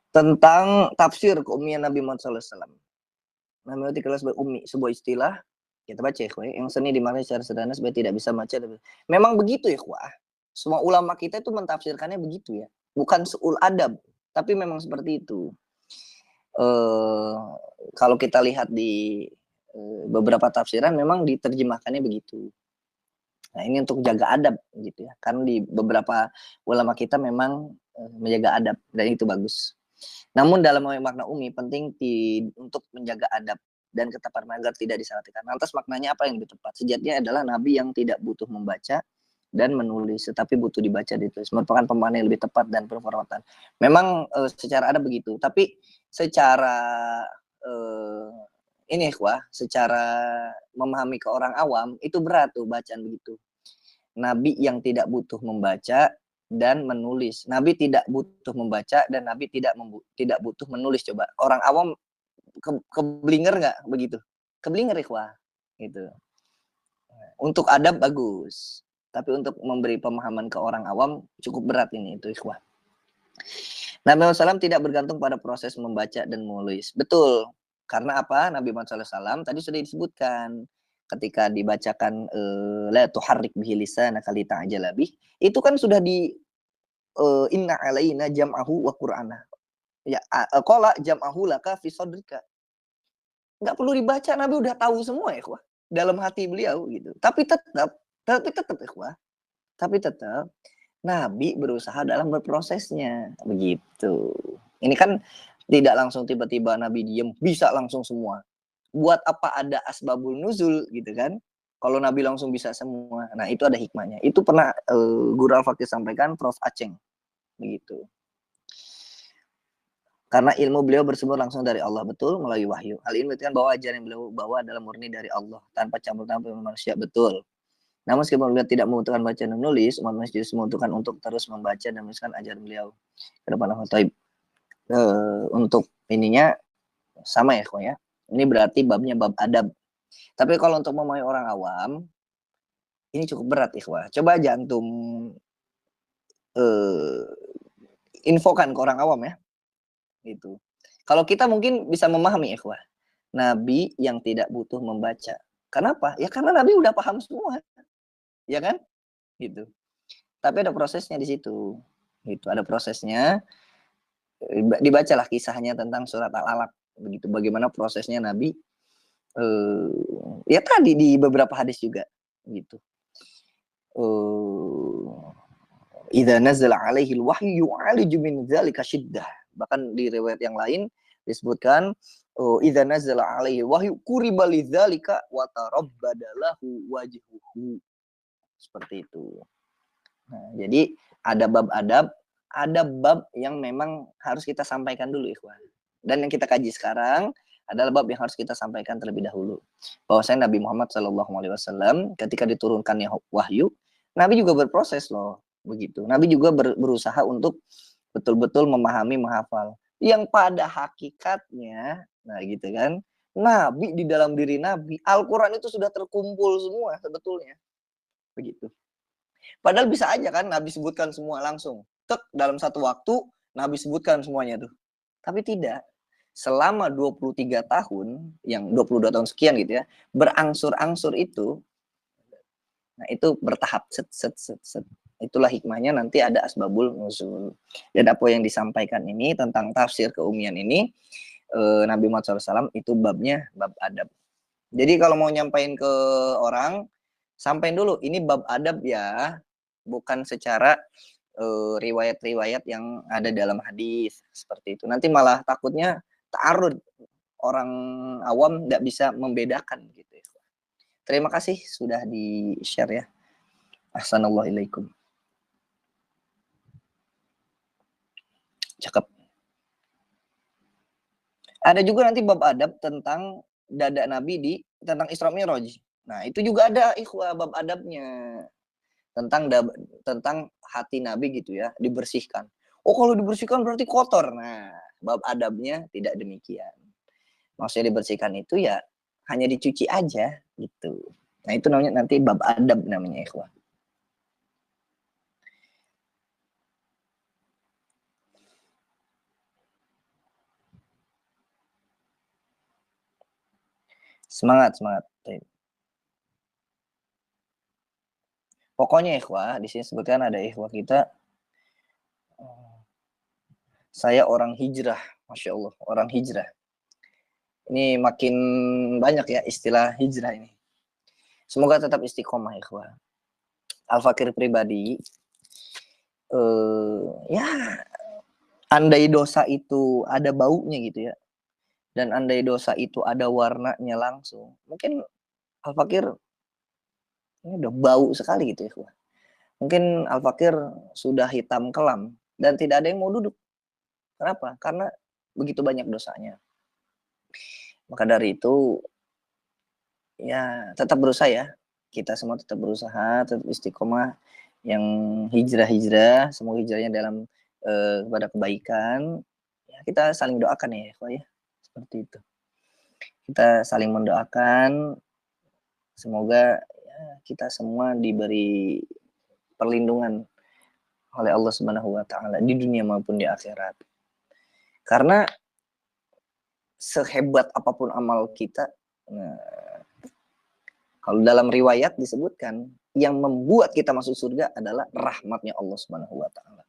Tentang tafsir keumian Nabi Muhammad SAW. Namanya dikenal sebagai ummi, sebuah istilah. Kita baca ya, yang seni dimaknai secara sederhana supaya tidak bisa baca. Memang begitu ya, semua ulama kita itu mentafsirkannya begitu ya. Bukan seul adab, tapi memang seperti itu. Kalau kita lihat di beberapa tafsiran memang diterjemahkannya begitu. Nah, ini untuk jaga adab gitu ya. Karena di beberapa ulama kita memang menjaga adab dan itu bagus. Namun dalam makna umi penting untuk menjaga adab dan ketepatan agar tidak disalahartikan. Lantas maknanya apa yang lebih tepat? Sejatinya adalah nabi yang tidak butuh membaca dan menulis, tetapi butuh dibaca ditulis. Merupakan pemahaman yang lebih tepat dan berpenghormatan. Memang secara ada begitu, tapi secara secara memahami ke orang awam itu berat tuh bacaan begitu. Nabi yang tidak butuh membaca dan menulis. Nabi tidak butuh membaca dan Nabi tidak butuh menulis. Coba orang awam keblinger nggak begitu? Keblinger ikhwah. gitu. Untuk adab bagus, tapi untuk memberi pemahaman ke orang awam cukup berat ini itu ikhwah. Nabi Muhammad SAW tidak bergantung pada proses membaca dan menulis. Betul. Karena apa? Nabi Muhammad SAW tadi sudah disebutkan ketika dibacakan la tuharrik bihi lisanaka lita'jala bih, itu kan sudah di inna alaina jam'ahu wa qur'ana. Ya qala jam'ahu laka fi sadrika. Enggak perlu dibaca, Nabi udah tahu semua ya, ikhwah, dalam hati beliau gitu. Tapi tetap ikhwah, tapi tetap Nabi berusaha dalam berprosesnya, begitu. Ini kan tidak langsung tiba-tiba Nabi diem, bisa langsung semua. Buat apa ada asbabul nuzul gitu kan? Kalau Nabi langsung bisa semua. Nah, itu ada hikmahnya. Itu pernah Guru Al-Fakih sampaikan, Prof. Aceng. Begitu. Karena ilmu beliau bersumber langsung dari Allah, betul, melalui wahyu. Hal ini berarti bahwa ajaran yang beliau bawa adalah murni dari Allah, tanpa campur tangan manusia, betul. Namun meskipun beliau tidak membutuhkan baca dan menulis, umat manusia justru membutuhkan untuk terus membaca dan menuliskan ajaran beliau ke depan Allah. Untuk ininya sama ya, ya. Ini berarti babnya bab adab. Tapi kalau untuk memahami orang awam, ini cukup berat, ikhwah. Coba aja antum infokan ke orang awam ya. Gitu. Kalau kita mungkin bisa memahami, ikhwah. Nabi yang tidak butuh membaca. Kenapa? Ya karena Nabi udah paham semua. Ya kan? Gitu. Tapi ada prosesnya di situ. Gitu, ada prosesnya. Dibacalah kisahnya tentang surat Al-Alaq. Begitu bagaimana prosesnya Nabi. Ya tadi di beberapa hadis juga gitu. Idza nazala alaihi al-wahyu yu'aliju min dzalika syiddah. Bahkan di riwayat yang lain disebutkan idza nazala alaihi wahyu kuriba lidzalika wa tarabbadalahu wajhuhu. Seperti itu. Nah, jadi ada bab adab, ada bab yang memang harus kita sampaikan dulu, ikhwan. Dan yang kita kaji sekarang adalah bab yang harus kita sampaikan terlebih dahulu. Bahwasanya Nabi Muhammad SAW ketika diturunkannya wahyu, Nabi juga berproses loh, begitu. Nabi juga berusaha untuk betul-betul memahami, menghafal. Yang pada hakikatnya, nah gitu kan, Nabi di dalam diri Nabi, Al-Quran itu sudah terkumpul semua sebetulnya, begitu. Padahal bisa aja kan Nabi sebutkan semua langsung. Tek, dalam satu waktu Nabi sebutkan semuanya tuh. Tapi tidak. Selama 23 tahun, yang 22 tahun sekian gitu ya, berangsur-angsur itu, nah itu bertahap. Set. Itulah hikmahnya nanti ada asbabul nuzul. Dan apa yang disampaikan ini tentang tafsir keumian ini, Nabi Muhammad SAW itu babnya bab adab. Jadi kalau mau nyampain ke orang, sampaikan dulu, ini bab adab ya, bukan secara riwayat-riwayat yang ada dalam hadis seperti itu. Nanti malah takutnya ta'arud, orang awam tidak bisa membedakan gitu. Terima kasih sudah di-share ya. Ahsanallahu ilaikum. Cakep. Ada juga nanti bab adab tentang dada Nabi tentang Isra Mi'raj. Nah, itu juga ada ikhwah bab adabnya. Tentang hati Nabi gitu ya, dibersihkan. Oh, kalau dibersihkan berarti kotor. Nah, bab adabnya tidak demikian. Maksudnya dibersihkan itu ya hanya dicuci aja gitu. Nah, itu namanya nanti bab adab namanya, ikhwah. Semangat. Pokoknya ikhwah, di sini sebutkan ada ikhwah kita, saya orang hijrah, Masya Allah, orang hijrah. Ini makin banyak ya istilah hijrah ini. Semoga tetap istiqomah ikhwah. Al-Fakir pribadi, ya andai dosa itu ada baunya gitu ya, dan andai dosa itu ada warnanya langsung, mungkin Al-Fakir ini udah bau sekali gitu ya. Mungkin Al-Fakir sudah hitam kelam dan tidak ada yang mau duduk. Kenapa? Karena begitu banyak dosanya. Maka dari itu, ya tetap berusaha ya. Kita semua tetap berusaha, tetap istiqomah. Yang hijrah, semoga hijrahnya dalam kepada kebaikan. Ya, kita saling doakan ya, Pak ya. Seperti itu. Kita saling mendoakan Semoga ya, kita semua diberi perlindungan oleh Allah Subhanahu wa taala di dunia maupun di akhirat. Karena sehebat apapun amal kita, nah, kalau dalam riwayat disebutkan yang membuat kita masuk surga adalah rahmatnya Allah Subhanahu wa taala.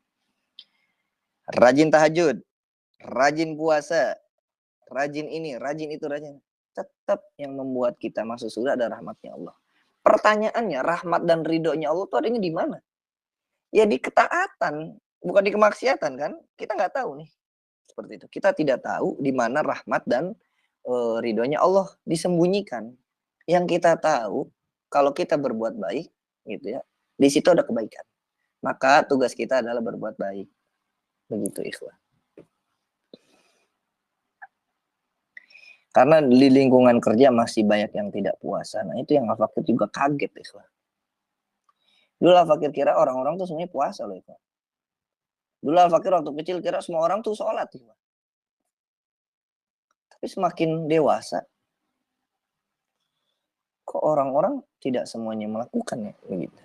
Rajin tahajud, rajin puasa, rajin ini, rajin itu, rajin. Tetap yang membuat kita masuk surga adalah rahmatnya Allah. Pertanyaannya, rahmat dan ridhonya Allah itu adanya di mana? Ya di ketaatan, bukan di kemaksiatan kan? Kita nggak tahu nih. Seperti itu. Kita tidak tahu di mana rahmat dan ridhonya Allah disembunyikan. Yang kita tahu kalau kita berbuat baik, gitu ya, di situ ada kebaikan. Maka tugas kita adalah berbuat baik. Begitu ikhwan. Karena di lingkungan kerja masih banyak yang tidak puasa. Nah itu yang Al-Fakir juga kaget ikhwan. Dulu Al-Fakir kira orang-orang tuh semuanya puasa loh ikhwan. Dulu Al-Fakir waktu kecil kira semua orang tuh sholat ikhwan. Tapi semakin dewasa, kok orang-orang tidak semuanya melakukannya begitu.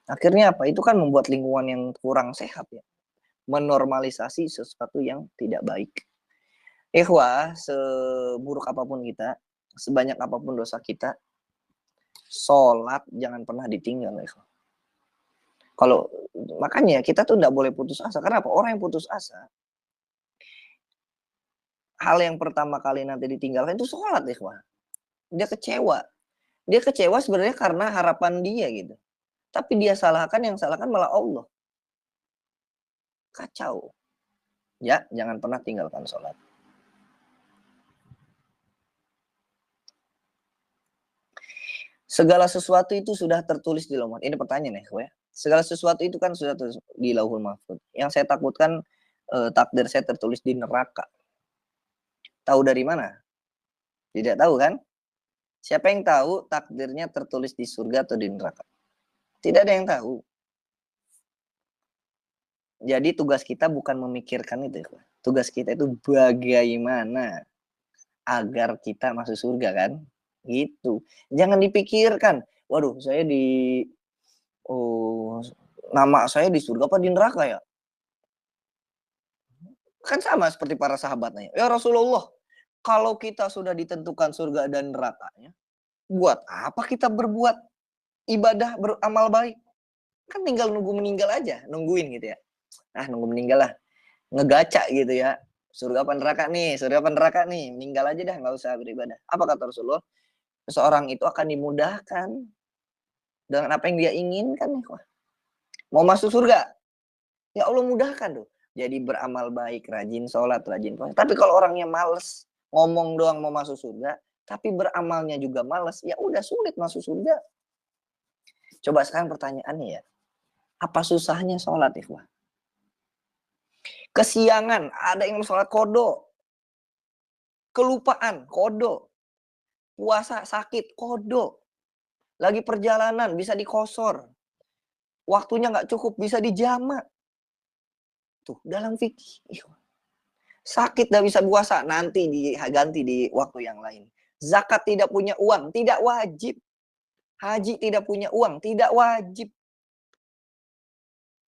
Akhirnya apa? Itu kan membuat lingkungan yang kurang sehat ya. Menormalisasi sesuatu yang tidak baik. Ikhwah, seburuk apapun kita, sebanyak apapun dosa kita, sholat jangan pernah ditinggal ikhwah. Kalau makanya kita tuh nggak boleh putus asa. Karena apa? Orang yang putus asa, hal yang pertama kali nanti ditinggalkan itu sholat ikhwah. Dia kecewa. Dia kecewa sebenarnya karena harapan dia gitu. Tapi dia salahkan, yang salahkan malah Allah. Kacau. Ya, jangan pernah tinggalkan sholat. Segala sesuatu itu sudah tertulis di lauhul. Ini pertanyaan ya. Segala sesuatu itu kan sudah tertulis di lauhul mahfuz. Yang saya takutkan takdir saya tertulis di neraka. Tahu dari mana? Tidak tahu kan? Siapa yang tahu takdirnya tertulis di surga atau di neraka? Tidak ada yang tahu. Jadi tugas kita bukan memikirkan itu. Tugas kita itu bagaimana agar kita masuk surga kan? Gitu. Jangan dipikirkan, waduh saya di nama saya di surga apa di neraka ya? Kan sama seperti para sahabatnya. Ya Rasulullah, kalau kita sudah ditentukan surga dan nerakanya, buat apa kita berbuat ibadah, beramal baik? Kan tinggal nunggu meninggal aja, nungguin gitu ya. Nunggu meninggal lah. Ngegaca gitu ya. Surga apa neraka nih? Surga apa neraka nih? Meninggal aja dah, nggak usah beribadah. Apa kata Rasulullah? Seseorang itu akan dimudahkan dengan apa yang dia inginkan nih. Mau masuk surga? Ya Allah mudahkan tuh. Jadi beramal baik, rajin sholat, rajin puasa. Tapi kalau orangnya males, ngomong doang mau masuk surga, tapi beramalnya juga males, ya udah sulit masuk surga. Coba sekarang pertanyaannya ya, apa susahnya sholat ikhwah? Kesiangan, ada yang sholat kodo. Kelupaan, kodo. Puasa sakit, kodo. Lagi perjalanan, bisa dikosor. Waktunya nggak cukup, bisa dijamak. Tuh, dalam fikih. Sakit nggak bisa puasa, nanti diganti di waktu yang lain. Zakat tidak punya uang, tidak wajib. Haji tidak punya uang, tidak wajib.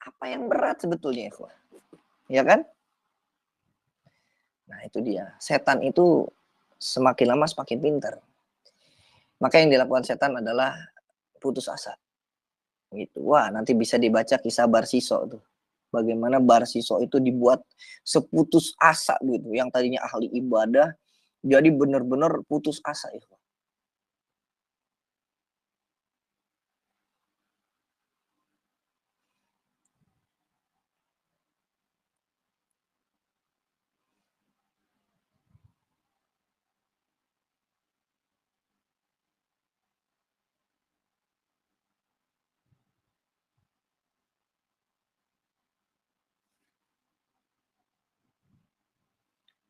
Apa yang berat sebetulnya, ikhwah? Ya kan? Nah, itu dia. Setan itu semakin lama semakin pintar. Maka yang dilakukan setan adalah putus asa. Gitu. Wah, nanti bisa dibaca kisah Barsiso tuh. Bagaimana Barsiso itu dibuat seputus asa gitu. Yang tadinya ahli ibadah, jadi benar-benar putus asa, ikhwah.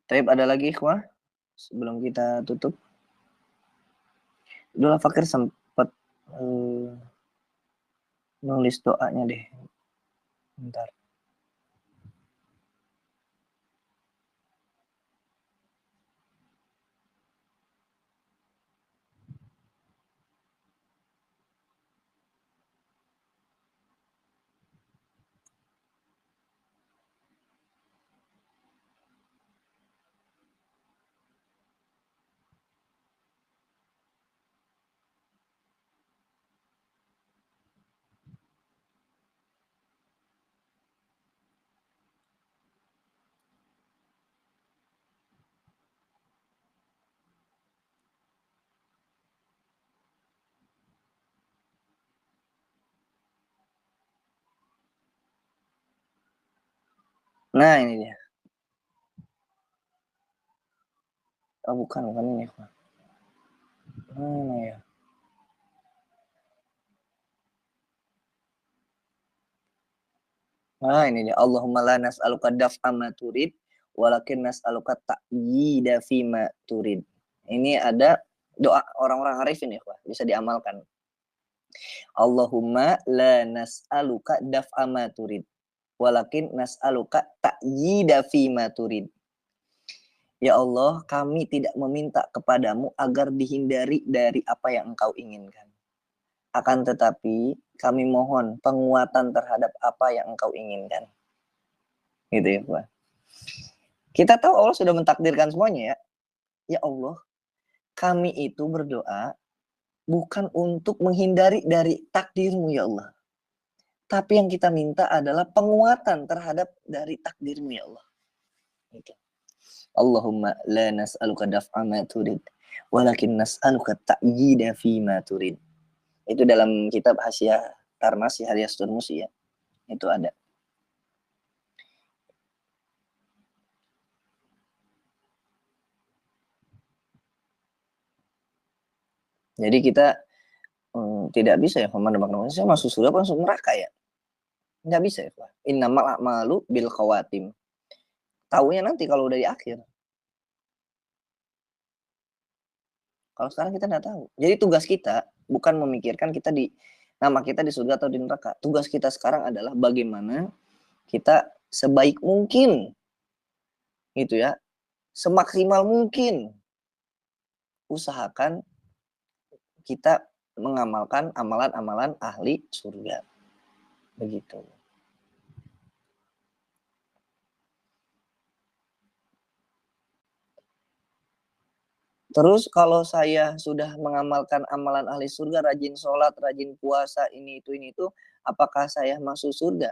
Tapi ada lagi, ikhwah, sebelum kita tutup. Dulu Fakir sempat nulis doanya deh. Bentar. Nah, ini dia. Oh, bukan ini, ikhwan. Mana ya? Nah, ini dia. Allahumma la nas'aluka daf'a ma turid, walakin nas'aluka ta'yida fi ma turid. Ini ada doa orang-orang arifin ya, bisa diamalkan. Allahumma la nas'aluka daf'a ma turid, walakin nas'aluka ta'yida fi ma turid. Ya Allah, kami tidak meminta kepadamu agar dihindari dari apa yang engkau inginkan. Akan tetapi kami mohon penguatan terhadap apa yang engkau inginkan. Gitu ya, Pak. Kita tahu Allah sudah mentakdirkan semuanya ya. Ya Allah, kami itu berdoa bukan untuk menghindari dari takdirmu ya Allah. Tapi yang kita minta adalah penguatan terhadap dari takdirmu ya Allah. Gitu. Allahumma la nas'aluka daf'a ma turid, walakin nas'aluka ta'yida fi ma turid. Itu dalam kitab Hasyiah Tarmas, Hasyiah Turmusi ya. Itu ada. Jadi kita tidak bisa ya memandang saya masuk surga apa masuk neraka ya. Nggak bisa ya, Pak. Innamal a'malu bil khawatim. Taunya nanti kalau udah di akhir. Kalau sekarang kita nggak tahu. Jadi tugas kita bukan memikirkan kita di nama kita di surga atau di neraka. Tugas kita sekarang adalah bagaimana kita sebaik mungkin gitu ya, semaksimal mungkin usahakan kita mengamalkan amalan-amalan ahli surga. Begitu. Terus kalau saya sudah mengamalkan amalan ahli surga, rajin sholat, rajin puasa, ini itu, apakah saya masuk surga?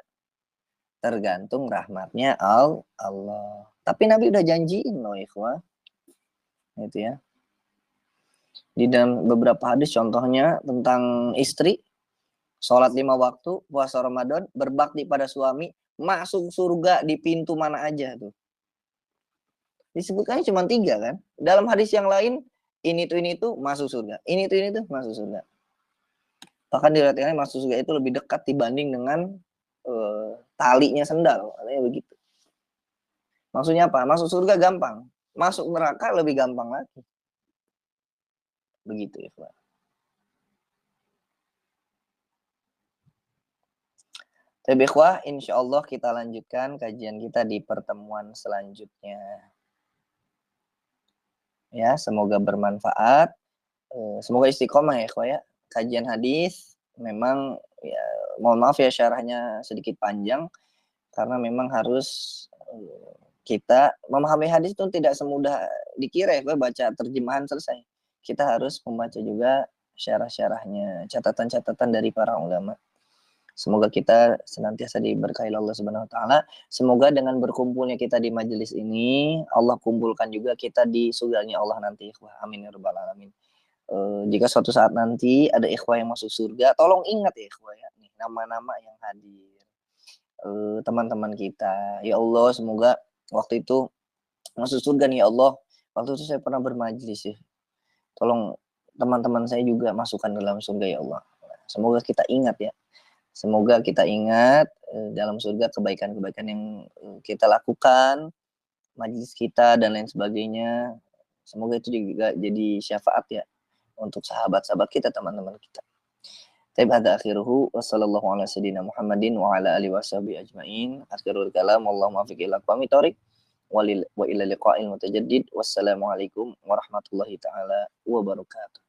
Tergantung rahmatnya Allah. Tapi Nabi udah janjiin loh ikhwah. Gitu ya. Di dalam beberapa hadis contohnya tentang istri, sholat 5 waktu, puasa Ramadan, berbakti pada suami, masuk surga di pintu mana aja tuh. Disebutkannya cuma 3 kan. Dalam hadis yang lain, ini tuh masuk surga. Ini tuh masuk surga. Bahkan diriwayatkan masuk surga itu lebih dekat dibanding dengan talinya sendal. Katanya begitu. Maksudnya apa? Masuk surga gampang. Masuk neraka lebih gampang lagi. Begitu ya, Pak. Tapi ikhwah, insya Allah kita lanjutkan kajian kita di pertemuan selanjutnya. Ya, semoga bermanfaat. Semoga istiqomah ya ikhwah ya. Kajian hadis memang ya, mohon maaf ya syarahnya sedikit panjang karena memang harus kita memahami hadis itu tidak semudah dikira ya, baca terjemahan selesai. Kita harus membaca juga syarah-syarahnya, catatan-catatan dari para ulama. Semoga kita senantiasa diberkahi Allah Subhanahu wa taala. Semoga dengan berkumpulnya kita di majelis ini, Allah kumpulkan juga kita di surganya Allah nanti. Amin ya rabbal alamin. Jika suatu saat nanti ada ikhwah yang masuk surga, tolong ingat ya ikhwah ya, nih nama-nama yang hadir. Teman-teman kita. Ya Allah, semoga waktu itu masuk surga nih ya Allah. Waktu itu saya pernah bermajlis ya. Tolong teman-teman saya juga masukkan dalam surga ya Allah. Semoga kita ingat ya. Semoga kita ingat dalam surga kebaikan-kebaikan yang kita lakukan, majlis kita dan lain sebagainya. Semoga itu juga jadi syafaat ya untuk sahabat-sahabat kita, teman-teman kita. Taib hadza akhiruhu wa sallallahu ala sayyidina Muhammadin wa ala alihi washabihi ajmain. Akhirul kalam wallahu muwaffiq ila aqwamit thoriq wa ila liqa'il mutajaddid. Wassalamualaikum warahmatullahi taala wabarakatuh.